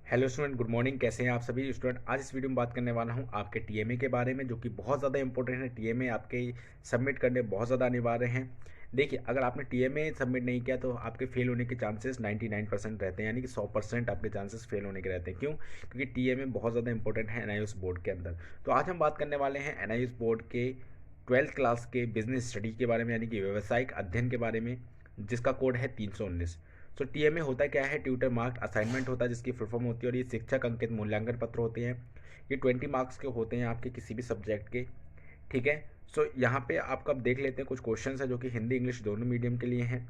Hello student, good morning. कैसे हैं आप सभी स्टूडेंट? आज इस वीडियो में बात करने वाला हूं आपके टीएमए के बारे में, जो कि बहुत ज़्यादा इंपॉर्टेंट है। टीएमए आपके सबमिट करने बहुत ज़्यादा अनिवार्य हैं। देखिए, अगर आपने टीएमए सबमिट नहीं किया तो आपके फेल होने के चांसेस 99% रहते हैं, यानी कि 100% आपके चांसेस फेल होने के रहते हैं। क्यों? क्योंकि टीएमए बहुत ज़्यादा इंपॉर्टेंट है एनआईओएस बोर्ड के अंदर। तो आज हम बात करने वाले हैं एनआईओएस बोर्ड के 12th क्लास के बिजनेस स्टडी के बारे में, यानी कि व्यावसायिक अध्ययन के बारे में, जिसका कोड है 319। सो टीएमए होता क्या है? ट्यूटर मार्क्ड असाइनमेंट होता है, जिसकी फुल फॉर्म होती है, और ये शिक्षक अंकित मूल्यांकन पत्र होते हैं। ये 20 मार्क्स के होते हैं आपके किसी भी सब्जेक्ट के। ठीक है। सो यहाँ पे आपका अब देख लेते हैं कुछ क्वेश्चंस है जो कि हिंदी इंग्लिश दोनों मीडियम के लिए हैं।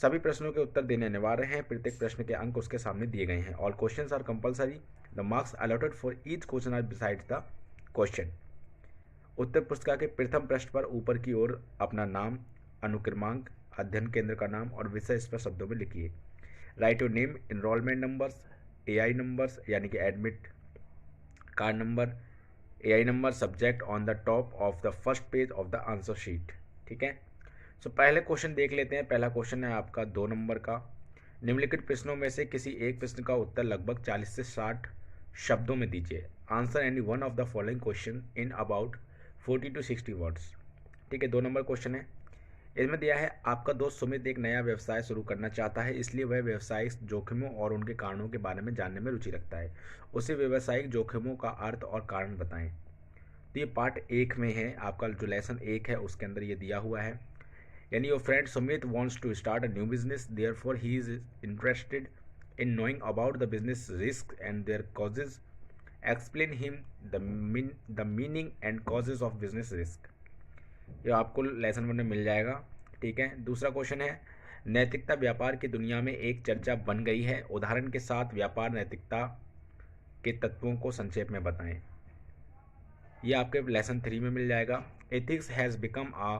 सभी प्रश्नों के उत्तर देने अनिवार्य हैं। प्रत्येक प्रश्न के अंक उसके सामने दिए गए हैं। All questions are compulsory. The marks allotted for each question are besides the question. उत्तर पुस्तिका के प्रथम पृष्ठ पर ऊपर की ओर अपना नाम, अनुक्रमांक, अध्ययन केंद्र का नाम और विषय इस पर शब्दों में लिखिए। Write your name, enrolment numbers, AI numbers यानी कि admit card number, AI number, subject on the top of the first page of the answer sheet. ठीक है। सो पहले क्वेश्चन देख लेते हैं। पहला क्वेश्चन है आपका 2 नंबर का। निम्नलिखित प्रश्नों में से किसी एक प्रश्न का उत्तर लगभग 40 से 60 शब्दों में दीजिए। Answer any one of the following question in about 40 to 60 words. ठीक है, 2 नंबर क्वेश्चन है। इसमें दिया है आपका दोस्त सुमित एक नया व्यवसाय शुरू करना चाहता है, इसलिए वह व्यावसायिक जोखिमों और उनके कारणों के बारे में जानने में रुचि रखता है। उसे व्यावसायिक जोखिमों का अर्थ और कारण बताएं। तो ये पार्ट 1 में है, आपका जो लेसन 1 है उसके अंदर ये दिया हुआ है। यानी your friend Sumit wants to start a new business, therefore he is interested in knowing about the business risk and their causes. Explain him the meaning and causes of business risk. ये आपको लेसन 1 में मिल जाएगा। ठीक है। दूसरा question है, नैतिकता व्यापार की दुनिया में एक चर्चा बन गई है, उदाहरण के साथ व्यापार नैतिकता के तत्वों को संक्षेप में बताएं। ये आपके लेसन 3 में मिल जाएगा। Ethics has become a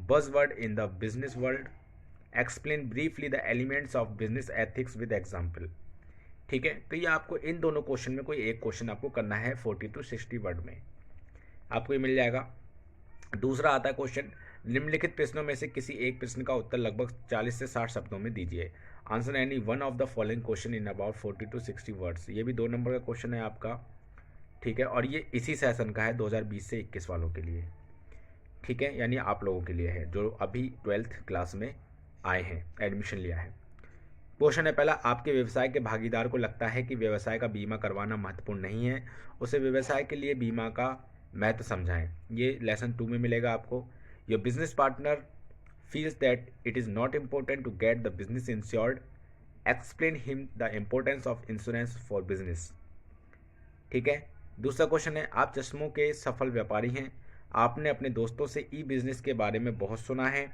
buzzword in the business world. Explain briefly the elements of business ethics with example. ठीक है। तो ये आपको इन दोनों क्वेश्चन में कोई एक क्वेश्चन आपको करना है 40 to 60 वर्ड में, आपको ये मिल जाएगा। दूसरा आता है क्वेश्चन, निम्नलिखित प्रश्नों में से किसी एक प्रश्न का उत्तर लगभग 40 से 60 शब्दों में दीजिए। Answer any one of the following question in about 40 to 60 words. ये भी 2 नंबर का क्वेश्चन है आपका। ठीक है। और ये इसी सेशन का है 2020 से 21 वालों के लिए। ठीक है, यानी आप लोगों के लिए है जो अभी 12th क्लास में आए हैं, एडमिशन लिया है। क्वेश्चन है पहला, आपके व्यवसाय के भागीदार को लगता है कि व्यवसाय का बीमा करवाना महत्वपूर्ण नहीं है, उसे व्यवसाय के लिए बीमा का महत्व समझाएं। ये लेसन 2 में मिलेगा आपको। Your business partner feels that it is not important to get the business insured. Explain him the importance of insurance for business. ठीक है। दूसरा क्वेश्चन है, आप चश्मों के सफल व्यापारी हैं, आपने अपने दोस्तों से ई बिजनेस के बारे में बहुत सुना है,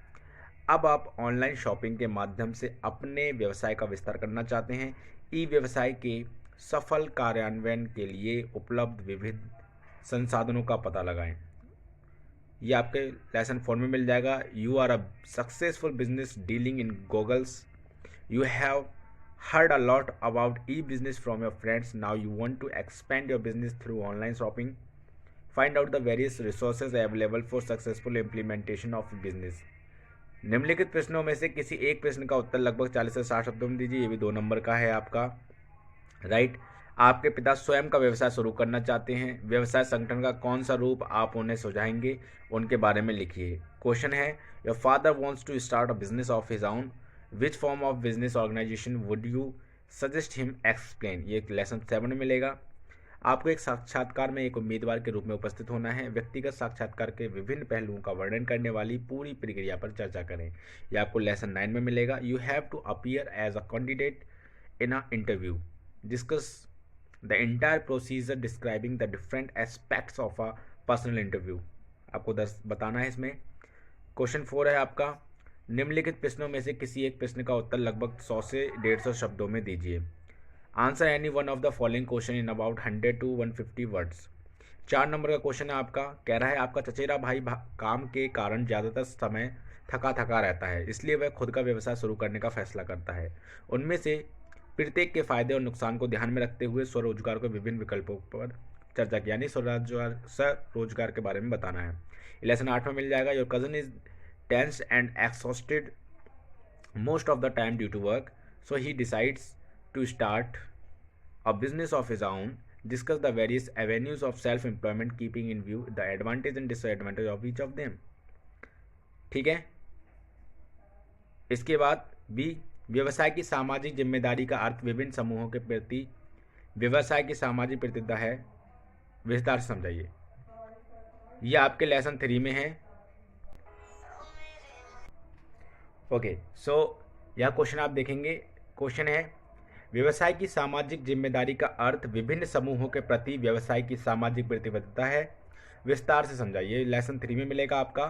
अब आप ऑनलाइन शॉपिंग के माध्यम से अपने व्यवसाय का विस्तार करना चाहते हैं। ई व्यवसाय के सफल कार्यान्वयन के लिए उपलब्ध विविध संसाधनों का पता लगाएं। ये आपके लेसन 4 में मिल जाएगा। You are a successful business dealing in goggles. You have heard a lot about e-business from your friends. Now you want to expand your business through online shopping. Find out the various resources available for successful implementation of business. निम्नलिखित प्रश्नों में से किसी एक प्रश्न का उत्तर लगभग 40 से 60 शब्दों में दीजिए। ये भी 2 नंबर का है आपका। राइट। आपके पिता स्वयं का व्यवसाय शुरू करना चाहते हैं, व्यवसाय संगठन का कौन सा रूप आप उन्हें सुझाएंगे, उनके बारे में लिखिए। क्वेश्चन है, your father wants to start a business of his own, which form of business organisation would you suggest him, explain. ये लेसन 7 में मिलेगा। आपको एक साक्षात्कार में एक उम्मीदवार के रूप में उपस्थित होना है, व्यक्तिगत साक्षात्कार के विभिन्न पहलुओं का वर्णन करने वाली पूरी प्रक्रिया पर चर्चा करें। यह आपको लेसन 9 में मिलेगा। You have to appear as a candidate in an interview. Discuss the entire procedure describing the different aspects of a personal interview. आपको बताना है इसमें। क्वेश्चन 4 है आपका, निम्नलिखित प्रश्नों में से किसी एक प्रश्न का उत्तर लगभग 100 से 150 शब्दों में दीजिए। Answer any one of the following question in about 100 to 150 words. 4 number का क्वेश्चन है आपका, कह रहा है आपका चचेरा भाई काम के कारण ज़्यादातर समय थका थका रहता है, इसलिए वह खुद का व्यवसाय शुरू करने का फैसला करता है। उनमें से प्रत्येक के फायदे और नुकसान को ध्यान में रखते हुए स्वरोजगार के विभिन्न विकल्पों पर चर्चा की, यानी स्वरोजगार के बारे में बताना है। लेसन 8 में मिल जाएगा। Your cousin is tense and exhausted most of the time due to work, so he decides to start a business of his own, discuss the various avenues of self employment keeping in view the advantage and disadvantage of each of them. ठीक है। इसके बाद B, व्यवसाय की सामाजिक जिम्मेदारी का अर्थ विभिन्न समूहों के प्रति व्यवसाय की सामाजिक प्रतिबद्धता है, विस्तार से समझाइए। ये आपके लेसन 3 में है। ओके, सो यह क्वेश्चन आप देखेंगे। क्वेश्चन है व्यवसाय की सामाजिक जिम्मेदारी का अर्थ विभिन्न समूहों के प्रति व्यवसाय की सामाजिक प्रतिबद्धता है, विस्तार से समझाइए। लेसन 3 में मिलेगा आपका।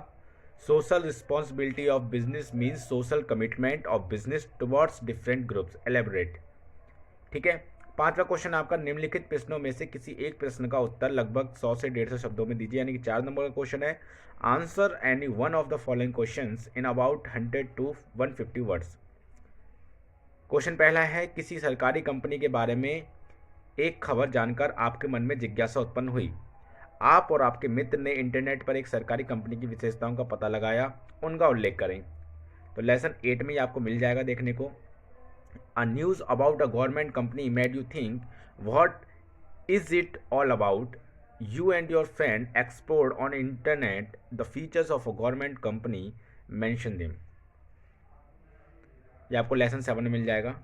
Social responsibility of business means social commitment of business towards different groups, elaborate. ठीक है। 5वां क्वेश्चन आपका निम्नलिखित प्रश्नों में से किसी एक प्रश्न का उत्तर लगभग 100 से 150 शब्दों में दीजिए, यानी कि 4 नंबर का क्वेश्चन है। Answer any one of the following questions in about 100 to 150 words. Question पहला है, किसी सरकारी कंपनी के बारे में एक खबर जानकर आपके मन में जिज्ञासा उत्पन्न हुई। आप और आपके मित्र ने इंटरनेट पर एक सरकारी कंपनी की विशेषताओं का पता लगाया, उनका उल्लेख करें। तो लेसन 8 में ये आपको मिल जाएगा देखने को। A news about a government company made you think, what is it all about? You and your friend explored on internet the features of a government company, mention them. ये आपको लेसन 7 में मिल जाएगा।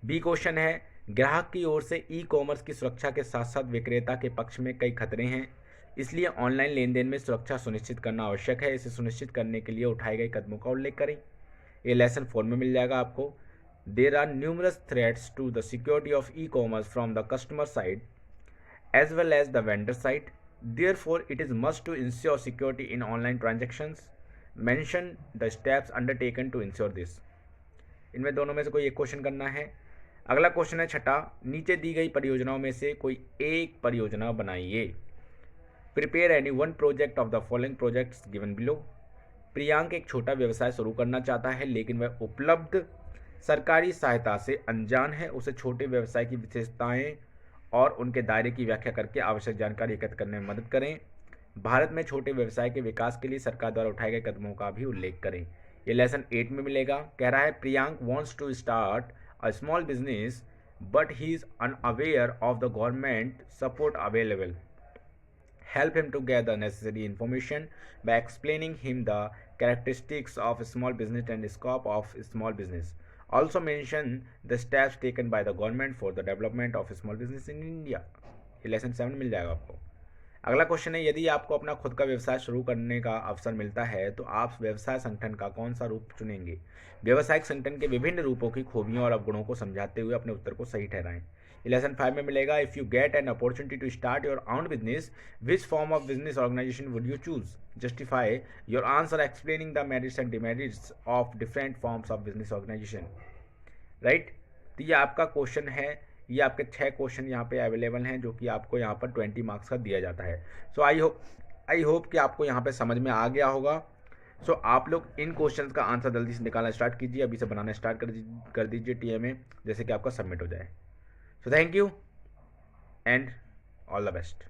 बी क्वेश्चन है, ग्राहक की ओर से e commerce की सुरक्षा के साथ साथ विक्रेता के पक्ष में कई खतरे हैं, इसलिए ऑनलाइन लेन देन में सुरक्षा सुनिश्चित करना आवश्यक है। इसे सुनिश्चित करने के लिए उठाए गए कदमों का उल्लेख करें। ये लेसन 4 में मिल जाएगा आपको। There are numerous threats to the security of e commerce from the customer side as well as the vendor side, therefore it is must to ensure security in online transactions, mention the steps undertaken to ensure this. इनमें दोनों में से कोई एक question करना है। अगला question है 6, नीचे दी गई परियोजनाओं में से कोई एक परियोजना बनाइए। Prepare any one project of the following projects given below. Priyank एक छोटा व्यवसाय शुरू करना चाहता है, लेकिन वह उपलब्ध सरकारी सहायता से अनजान है। उसे छोटे व्यवसाय की विशेषताएं और उनके दायरे की व्याख्या करके आवश्यक जानकारी एकत्र करने में मदद करें। भारत में छोटे व्यवसाय के विकास के लिए सरकार द्वारा उठाए गए कदमों का भी उल्लेख करें। ये लेसन 8 में मिलेगा। कह रहा है, Priyank wants to start a small business but he is unaware of the government support available. Help him to gather necessary information by explaining him the characteristics of a small business and scope of a small business. Also mention the steps taken by the government for the development of a small business in India. ये lesson 7 मिल जाएगा आपको। अगला question है, यदि आपको अपना खुद का व्यवसाय शुरू करने का अवसर मिलता है तो आप व्यवसाय संगठन का कौन सा रूप चुनेंगे? व्यावसायिक संगठन के विभिन्न रूपों की खूबियों और अवगुणों को समझाते हुए अपने उत्तर को सही ठहराएं। लेसन 5 में मिलेगा। If you get an opportunity to start your own business, which form of business organisation would you choose? Justify your answer explaining the merits and demerits of different forms of business organisation. Right, तो ये आपका question है। ये आपके 6 question यहाँ पे available हैं, जो कि आपको यहाँ पर 20 मार्क्स का दिया जाता है। सो आई होप कि आपको यहाँ पे समझ में आ गया होगा। सो आप लोग इन क्वेश्चंस का आंसर जल्दी से निकालना स्टार्ट कीजिए, अभी से बनाना स्टार्ट कर दीजिए टीएमए, जैसे कि आपका सबमिट हो जाए। So thank you and all the best.